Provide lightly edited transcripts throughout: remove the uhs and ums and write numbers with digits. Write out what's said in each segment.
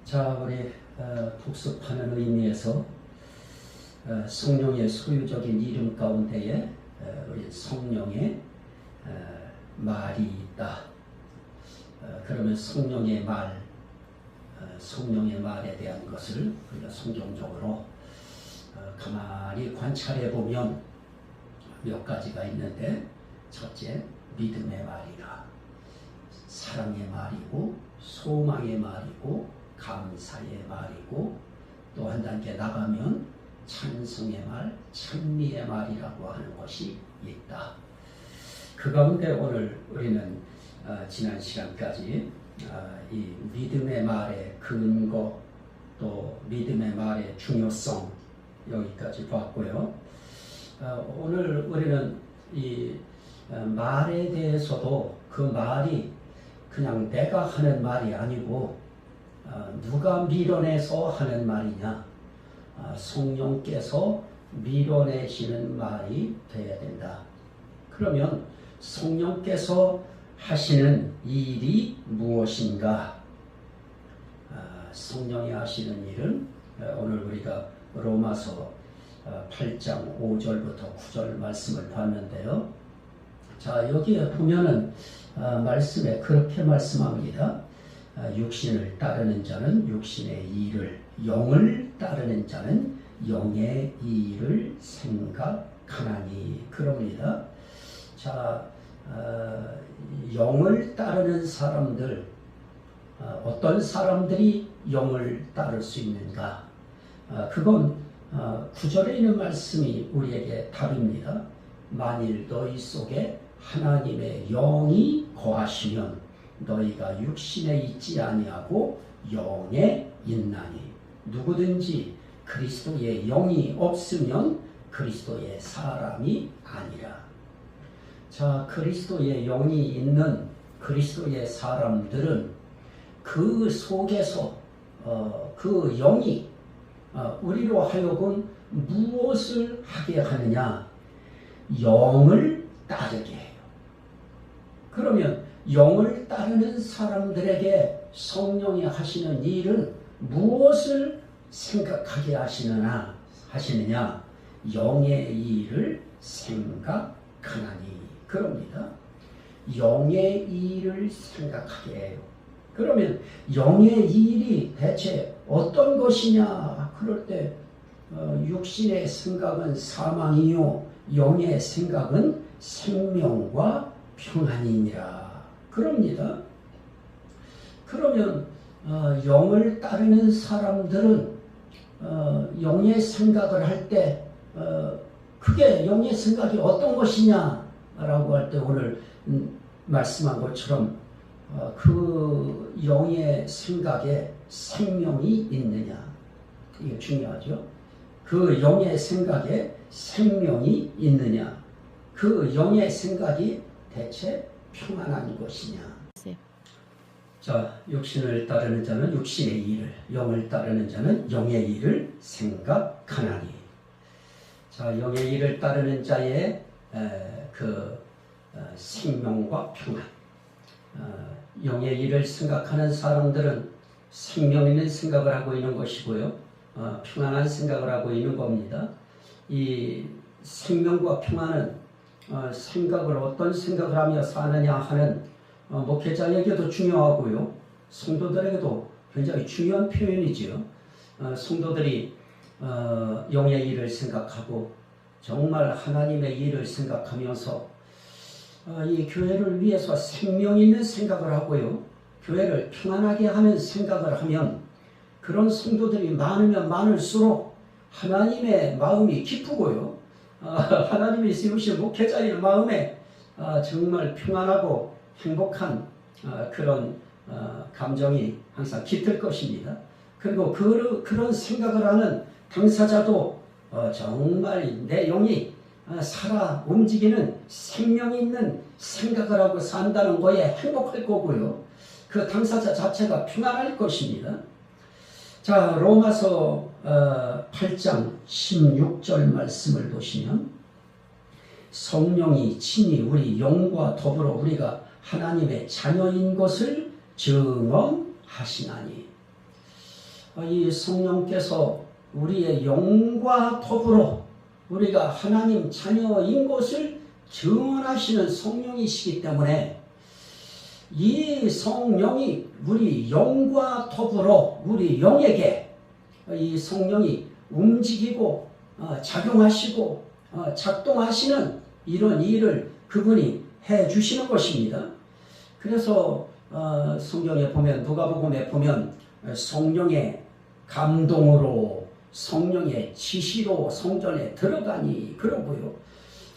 자, 우리 복습하는 의미에서 성령의 소유적인 이름 가운데에 우리 성령의 말이 있다. 그러면 성령의 말에 대한 것을 우리가 성경적으로 가만히 관찰해 보면 몇 가지가 있는데, 첫째, 믿음의 말이라. 사랑의 말이고, 소망의 말이고, 감사의 말이고, 또 한 단계 나가면 찬송의 말, 찬미의 말이라고 하는 것이 있다. 그 가운데 오늘 우리는 지난 시간까지 이 믿음의 말의 근거, 또 믿음의 말의 중요성, 여기까지 봤고요. 오늘 우리는 이 말에 대해서도 그 말이 그냥 내가 하는 말이 아니고 누가 밀어내서 하는 말이냐, 성령께서 밀어내시는 말이 되어야 된다. 그러면 성령께서 하시는 일이 무엇인가? 성령이 하시는 일은 오늘 우리가 로마서 8장 5절부터 9절 말씀을 봤는데요. 자, 여기에 보면은 말씀에 그렇게 말씀합니다. 육신을 따르는 자는 육신의 일을, 영을 따르는 자는 영의 일을 생각하나니, 그럽니다. 자, 영을 따르는 사람들, 어떤 사람들이 영을 따를 수 있는가? 그건 9절에 있는 말씀이 우리에게 답입니다. 만일 너희 속에 하나님의 영이 거하시면 너희가 육신에 있지 아니하고 영에 있나니. 누구든지 그리스도의 영이 없으면 그리스도의 사람이 아니라. 자, 그리스도의 영이 있는 그리스도의 사람들은 그 속에서 그 영이 우리로 하여금 무엇을 하게 하느냐? 영을 따르게 해요. 그러면 영을 따르는 사람들에게 성령이 하시는 일은 무엇을 생각하게 하시느냐? 영의 일을 생각하나니, 그럽니다. 영의 일을 생각하게 해요. 그러면 영의 일이 대체 어떤 것이냐? 그럴 때 육신의 생각은 사망이요 영의 생각은 생명과 평안이니라, 그럽니다. 그러면 영을 따르는 사람들은 영의 생각을 할 때 그게 영의 생각이 어떤 것이냐라고 할 때 오늘 말씀한 것처럼 그 영의 생각에 생명이 있느냐, 이게 중요하죠. 그 영의 생각에 생명이 있느냐, 그 영의 생각이 대체 평안한 것이냐. 자, 육신을 따르는 자는 육신의 일을, 영을 따르는 자는 영의 일을 생각하나니. 자, 영의 일을 따르는 자의 생명과 평안. 영의 일을 생각하는 사람들은 생명 있는 생각을 하고 있는 것이고요. 평안한 생각을 하고 있는 겁니다. 이 생명과 평안은 생각을 어떤 생각을 하며 사느냐 하는 목회자에게도 중요하고요. 성도들에게도 굉장히 중요한 표현이지요. 성도들이 영의 일을 생각하고 정말 하나님의 일을 생각하면서 이 교회를 위해서 생명 있는 생각을 하고요. 교회를 평안하게 하는 생각을 하면 그런 성도들이 많으면 많을수록 하나님의 마음이 기쁘고요. 하나님이 세우신 목회자의 마음에 정말 평안하고 행복한 그런 감정이 항상 깃들 것입니다. 그리고 그런 생각을 하는 당사자도 정말 내 영이 살아 움직이는 생명 있는 생각을 하고 산다는 거에 행복할 거고요. 그 당사자 자체가 평안할 것입니다. 자, 로마서 8장 16절 말씀을 보시면 성령이 친히 우리 영과 더불어 우리가 하나님의 자녀인 것을 증언하시나니. 이 성령께서 우리의 영과 더불어 우리가 하나님 자녀인 것을 증언하시는 성령이시기 때문에 이 성령이 우리 영과 더불어 우리 영에게 이 성령이 움직이고 작용하시고 작동하시는 이런 일을 그분이 해 주시는 것입니다. 그래서 성경에 보면, 누가복음에 보면 성령의 감동으로 성령의 지시로 성전에 들어가니 그러고요.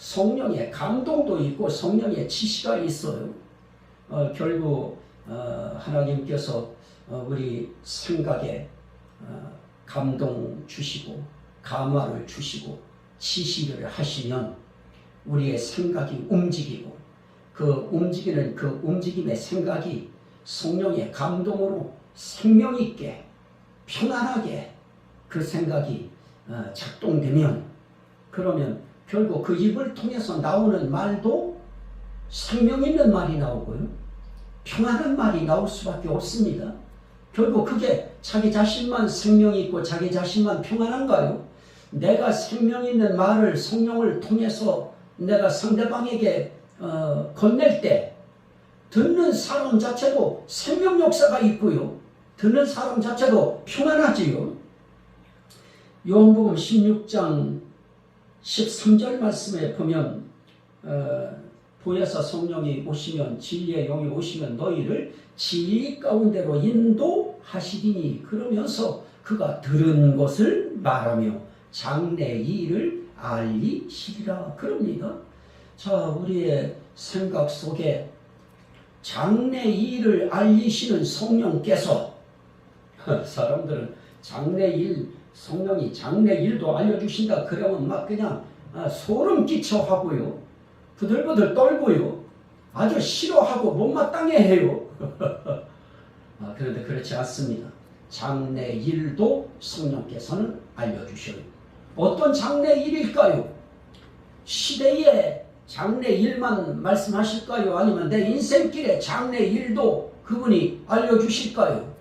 성령의 감동도 있고 성령의 지시가 있어요. 결국 하나님께서 우리 생각에 감동 주시고 감화를 주시고 지시를 하시면 우리의 생각이 움직이고 그 움직이는 그 움직임의 생각이 성령의 감동으로 생명 있게 편안하게 그 생각이 작동되면, 그러면 결국 그 입을 통해서 나오는 말도 생명 있는 말이 나오고요. 평안한 말이 나올 수밖에 없습니다. 결국 그게 자기 자신만 생명이 있고 자기 자신만 평안한가요? 내가 생명 있는 말을 성령을 통해서 내가 상대방에게 건넬 때 듣는 사람 자체도 생명 역사가 있고요. 듣는 사람 자체도 평안하지요. 요한복음 16장 13절 말씀에 보면 보혜사 성령이 오시면, 진리의 영이 오시면 너희를 진리 가운데로 인도하시리니, 그러면서 그가 들은 것을 말하며 장래 일을 알리시리라 그럽니다. 자, 우리의 생각 속에 장래 일을 알리시는 성령께서, 사람들은 장래 일, 성령이 장래 일도 알려주신다 그러면 막 그냥 소름 끼쳐 하고요, 부들부들 떨고요, 아주 싫어하고 못마땅해 해요. 그런데 그렇지 않습니다. 장래 일도 성령께서는 알려주셔요. 어떤 장래 일일까요? 시대의 장래 일만 말씀하실까요? 아니면 내 인생길의 장래 일도 그분이 알려주실까요?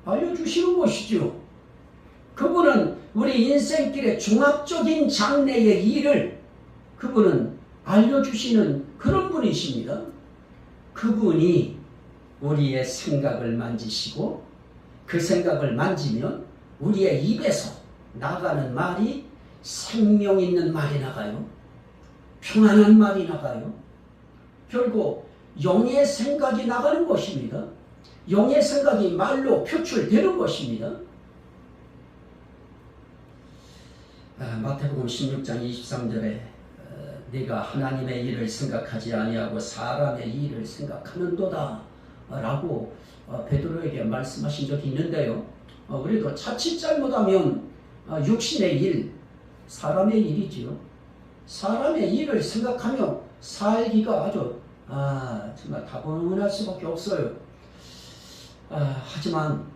알려주시는 것이죠. 그분은 우리 인생길의 종합적인 장래의 일을 그분은 알려주시는 그런 분이십니다. 그분이 우리의 생각을 만지시고 그 생각을 만지면 우리의 입에서 나가는 말이 생명 있는 말이 나가요. 평안한 말이 나가요. 결국 영의 생각이 나가는 것입니다. 영의 생각이 말로 표출되는 것입니다. 마태복음 16장 23절에 네가 하나님의 일을 생각하지 아니하고 사람의 일을 생각하는도다 라고 베드로에게 말씀하신 적이 있는데요. 우리도 자칫 잘못하면 육신의 일, 사람의 일이지요. 사람의 일을 생각하며 살기가 아주 정말 다분할 수밖에 없어요. 하지만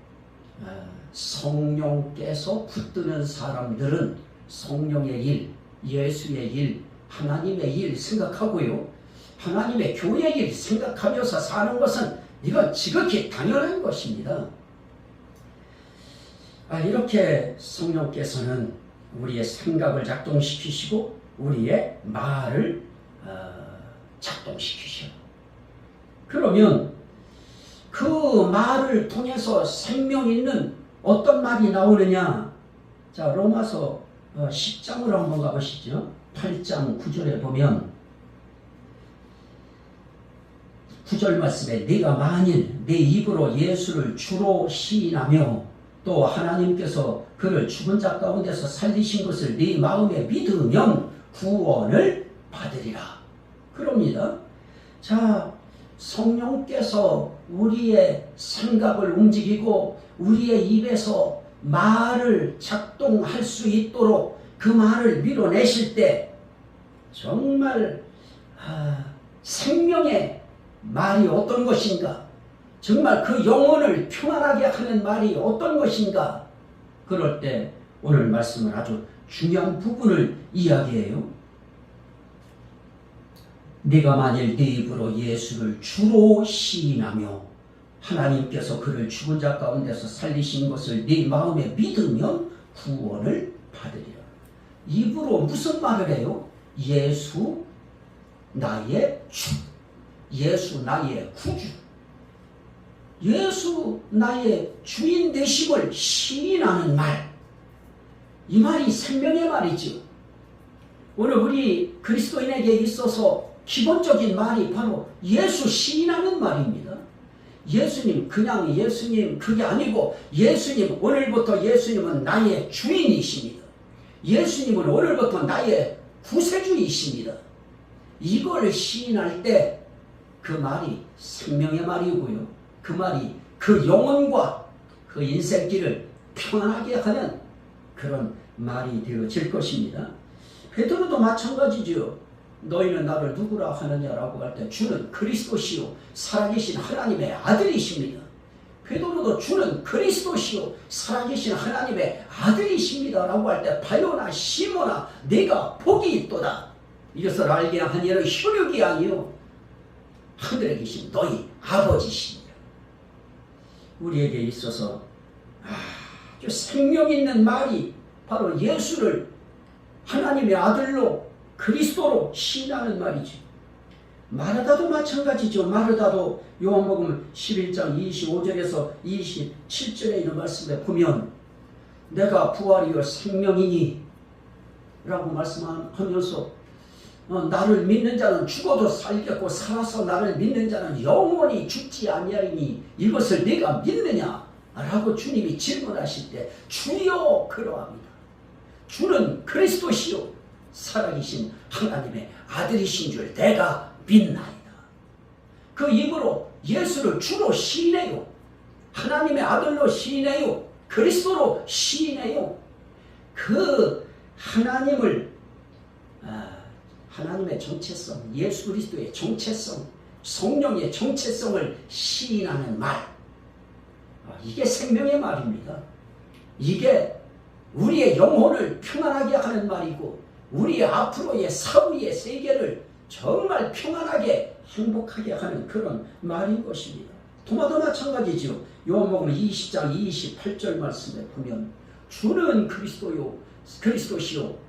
성령께서 붙드는 사람들은 성령의 일, 예수의 일, 하나님의 일 생각하고요, 하나님의 교회의 일 생각하면서 사는 것은 이건 지극히 당연한 것입니다. 이렇게 성령께서는 우리의 생각을 작동시키시고 우리의 말을 작동시키셔요. 그러면 그 말을 통해서 생명 있는 어떤 말이 나오느냐? 자, 로마서 10장으로 한번 가보시죠. 8장 9절에 보면 9절 말씀에 네가 만일 네 입으로 예수를 주로 시인하며 또 하나님께서 그를 죽은 자 가운데서 살리신 것을 네 마음에 믿으면 구원을 받으리라 그럽니다. 자, 성령께서 우리의 생각을 움직이고 우리의 입에서 말을 작동할 수 있도록 그 말을 밀어내실 때 정말 생명의 말이 어떤 것인가, 정말 그 영혼을 평안하게 하는 말이 어떤 것인가, 그럴 때 오늘 말씀은 아주 중요한 부분을 이야기해요. 네가 만일 네 입으로 예수를 주로 시인하며 하나님께서 그를 죽은 자 가운데서 살리신 것을 네 마음에 믿으면 구원을 받으리라. 입으로 무슨 말을 해요? 예수 나의 주, 예수 나의 구주, 예수 나의 주인 되심을 시인하는 말, 이 말이 생명의 말이죠. 오늘 우리 그리스도인에게 있어서 기본적인 말이 바로 예수 시인하는 말입니다. 예수님, 그냥 예수님 그게 아니고, 예수님, 오늘부터 예수님은 나의 주인이십니다. 예수님은 오늘부터 나의 구세주이십니다. 이걸 시인할 때 그 말이 생명의 말이고요. 그 말이 그 영혼과 그 인생길을 평안하게 하는 그런 말이 되어질 것입니다. 베드로도 마찬가지죠. 너희는 나를 누구라 하느냐라고 할 때 주는 그리스도시요 살아계신 하나님의 아들이십니다. 베드로도 주는 그리스도시요 살아계신 하나님의 아들이십니다 라고 할 때 바요나 시모나 내가 복이 있도다. 이것을 알게 한 이는 혈육이 아니요 하늘에 계신 너희 아버지십니다. 우리에게 있어서 아주 생명 있는 말이 바로 예수를 하나님의 아들로 그리스도로 시인하는 말이죠. 마르다도 마찬가지죠. 마르다도 요한복음 11장 25절에서 27절에 있는 말씀에 보면 내가 부활이요 생명이니 라고 말씀하면서 나를 믿는 자는 죽어도 살겠고 살아서 나를 믿는 자는 영원히 죽지 아니하리니 이것을 네가 믿느냐? 라고 주님이 질문하실 때 주여 그러합니다. 주는 그리스도시요 살아계신 하나님의 아들이신 줄 내가 믿나이다. 그 입으로 예수를 주로 시인해요. 하나님의 아들로 시인해요. 그리스도로 시인해요. 그 하나님을 하나님의 정체성, 예수 그리스도의 정체성, 성령의 정체성을 시인하는 말, 이게 생명의 말입니다. 이게 우리의 영혼을 평안하게 하는 말이고 우리의 앞으로의 사후의 세계를 정말 평안하게 행복하게 하는 그런 말인 것입니다. 도마도 마찬가지죠. 요한복음 20장 28절 말씀에 보면 주는 그리스도시요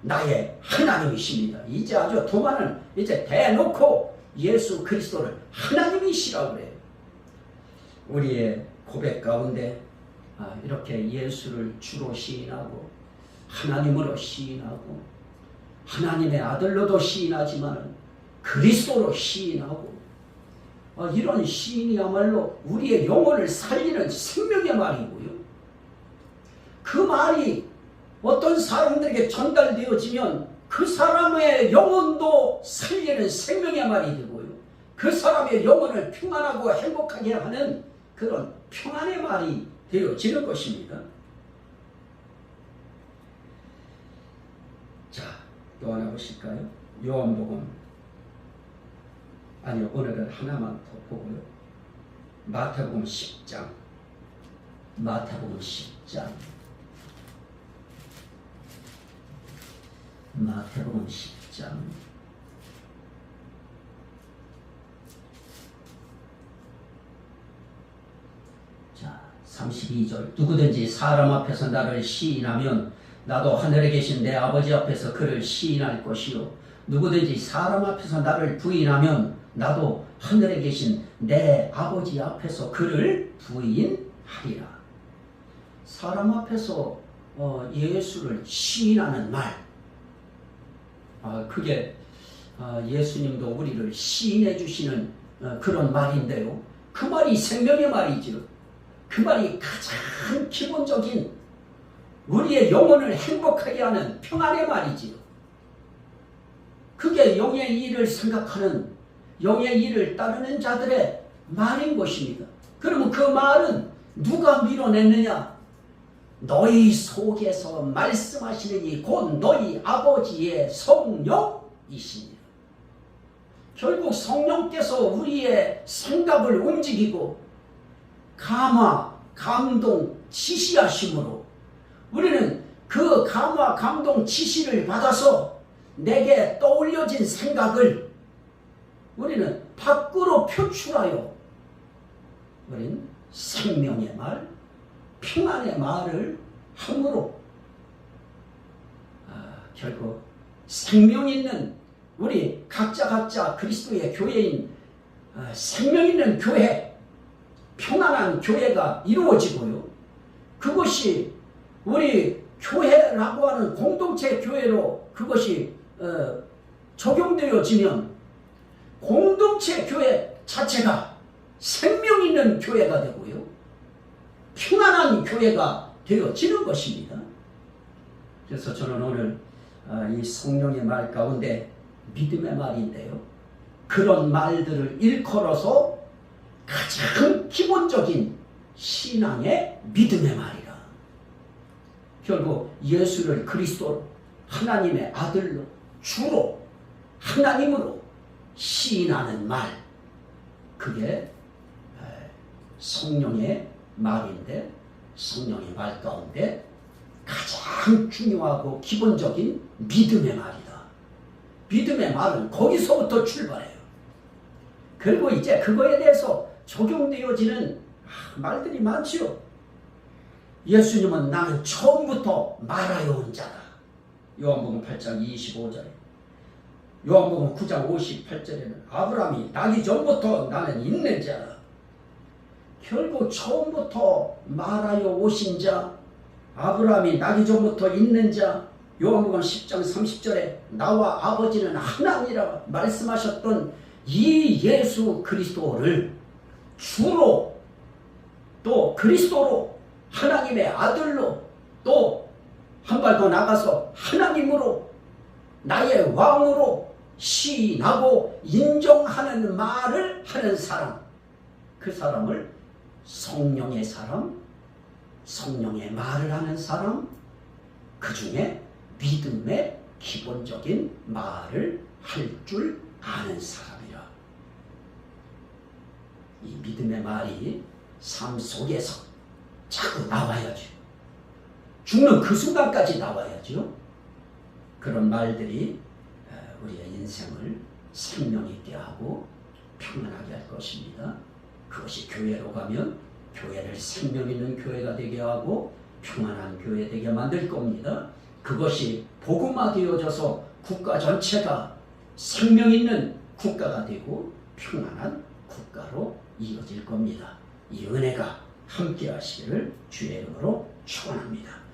나의 하나님이십니다. 이제 아주 도마는 이제 대놓고 예수 그리스도를 하나님이시라고 그래요. 우리의 고백 가운데 이렇게 예수를 주로 시인하고 하나님으로 시인하고 하나님의 아들로도 시인하지만 그리스도로 시인하고 이런 시인이야말로 우리의 영혼을 살리는 생명의 말이고요. 그 말이 어떤 사람들에게 전달되어지면 그 사람의 영혼도 살리는 생명의 말이 되고요. 그 사람의 영혼을 평안하고 행복하게 하는 그런 평안의 말이 되어지는 것입니다. 자, 또 하나 보실까요? 요한복음, 아니요, 오늘은 하나만 더 보고요. 마태복음 10장. 마태복음 10장. 마태복음 10장. 자, 32절. 누구든지 사람 앞에서 나를 시인하면 나도 하늘에 계신 내 아버지 앞에서 그를 시인할 것이요. 누구든지 사람 앞에서 나를 부인하면 나도 하늘에 계신 내 아버지 앞에서 그를 부인하리라. 사람 앞에서 예수를 시인하는 말. 그게 예수님도 우리를 시인해 주시는 그런 말인데요. 그 말이 생명의 말이죠. 그 말이 가장 기본적인 우리의 영혼을 행복하게 하는 평안의 말이지요. 그게 영의 일을 생각하는, 영의 일을 따르는 자들의 말인 것입니다. 그러면 그 말은 누가 밀어냈느냐? 너희 속에서 말씀하시느니 곧 너희 아버지의 성령이십니다. 결국 성령께서 우리의 생각을 움직이고 감화, 감동, 지시하심으로 우리는 그 감화, 감동, 지시를 받아서 내게 떠올려진 생각을 우리는 밖으로 표출하여 우리는 생명의 말, 평안의 말을 함으로 결국 생명 있는 우리 각자 그리스도의 교회인 생명 있는 교회, 평안한 교회가 이루어지고요. 그것이 우리 교회라고 하는 공동체 교회로 그것이 적용되어지면 공동체 교회 자체가 생명 있는 교회가 되고요. 평안한 교회가 되어지는 것입니다. 그래서 저는 오늘 이 성령의 말 가운데 믿음의 말인데요. 그런 말들을 일컬어서 가장 기본적인 신앙의 믿음의 말이라. 결국 예수를 그리스도로 하나님의 아들로 주로 하나님으로 시인하는 말, 그게 성령의 말인데, 성령의 말 가운데 가장 중요하고 기본적인 믿음의 말이다. 믿음의 말은 거기서부터 출발해요. 그리고 이제 그거에 대해서 적용되어지는 말들이 많지요. 예수님은 나는 처음부터 말하여 온 자다. 요한복음 8장 25절에, 요한복음 9장 58절에는 아브라함이 나기 전부터 나는 있는 자다. 결국 처음부터 말하여 오신 자, 아브라함이 나기 전부터 있는 자, 요한복음 10장 30절에 나와 아버지는 하나니라 말씀하셨던 이 예수 그리스도를 주로 또 그리스도로 하나님의 아들로 또 한 발 더 나가서 하나님으로 나의 왕으로 시인하고 인정하는 말을 하는 사람, 그 사람을 성령의 사람, 성령의 말을 하는 사람, 그 중에 믿음의 기본적인 말을 할 줄 아는 사람이라. 이 믿음의 말이 삶 속에서 자꾸 나와야죠. 죽는 그 순간까지 나와야죠. 그런 말들이 우리의 인생을 생명 있게 하고 평안하게 할 것입니다. 그것이 교회로 가면 교회를 생명 있는 교회가 되게 하고 평안한 교회 되게 만들 겁니다. 그것이 복음화되어져서 국가 전체가 생명 있는 국가가 되고 평안한 국가로 이어질 겁니다. 이 은혜가 함께 하시기를 주의 이름으로 축원합니다.